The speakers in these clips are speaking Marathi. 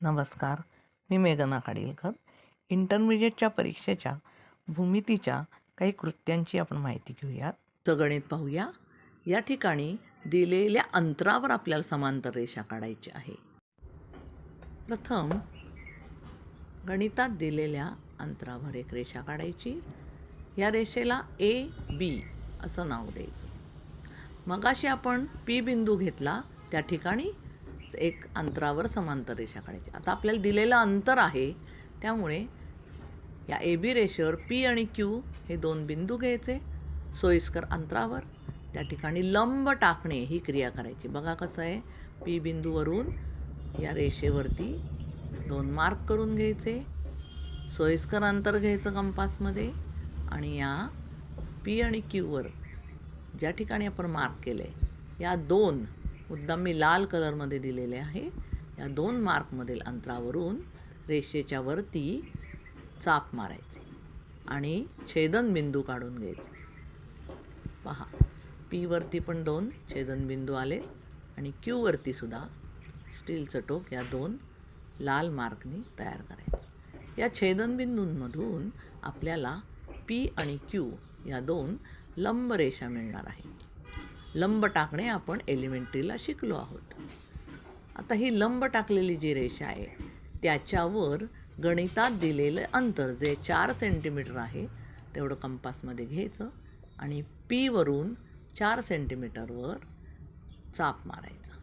नमस्कार, मी मेघना खाडीलकर. इंटरमिडिएटच्या परीक्षेच्या भूमितीच्या काही कृत्यांची आपण माहिती घेऊयात. गणित पाहूया. या ठिकाणी दिलेल्या अंतरावर आपल्याला समांतर रेषा काढायची आहे. प्रथम गणितात दिलेल्या अंतरावर एक रेषा काढायची. या रेषेला AB असं नाव द्यायचं. मगाशी आपण P बिंदू घेतला, त्या ठिकाणी एक अंतरावर समांतर रेषा काढायची. आता आपल्याला दिलेलं अंतर आहे, त्यामुळे या AB रेषेवर P आणि Q हे दोन बिंदू घ्यायचे. सोयीस्कर अंतरावर त्या ठिकाणी लंब टाकणे ही क्रिया करायची. बघा कसं आहे, P बिंदूवरून या रेषेवरती दोन मार्क करून घ्यायचे. सोयीस्कर अंतर घ्यायचं कंपासमध्ये आणि या P आणि Qवर ज्या ठिकाणी आपण मार्क केले या दोन, मुद्दाम मी लाल कलरमध्ये दिलेले आहे, या दोन मार्कमधील अंतरावरून रेषेच्या वरती चाप मारायचे आणि छेदनबिंदू काढून घ्यायचे. पहा, P वरती पण दोन छेदनबिंदू आले आणि Q वरती सुद्धा स्टीलचं टोक या दोन लाल मार्कनी तयार करायचं. या छेदनबिंदूंमधून आपल्याला P आणि Q या दोन लंब रेषा मिळणार आहे. लंब टाकणे आपण एलिमेंटरीला शिकलो आहोत. आता ही लंब टाकलेली जी रेषा आहे त्याच्यावर गणितात दिलेलं अंतर जे 4 सेंटीमीटर आहे तेवढं कंपासमध्ये घ्यायचं आणि P वरून 4 सेंटीमीटरवर चाप मारायचा.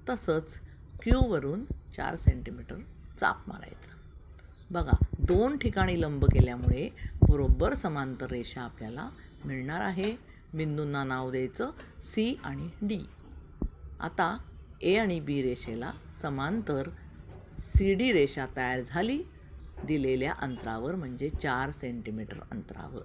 तसंच Q वरून 4 सेंटीमीटर चाप मारायचा. बघा, दोन ठिकाणी लंब केल्यामुळे बरोबर समांतर रेषा आपल्याला मिळणार आहे. बिंदूंना नाव द्यायचं C आणि D. आता A आणि B रेषेला समांतर CD रेषा तयार झाली दिलेल्या अंतरावर, म्हणजे 4 सेंटीमीटर अंतरावर.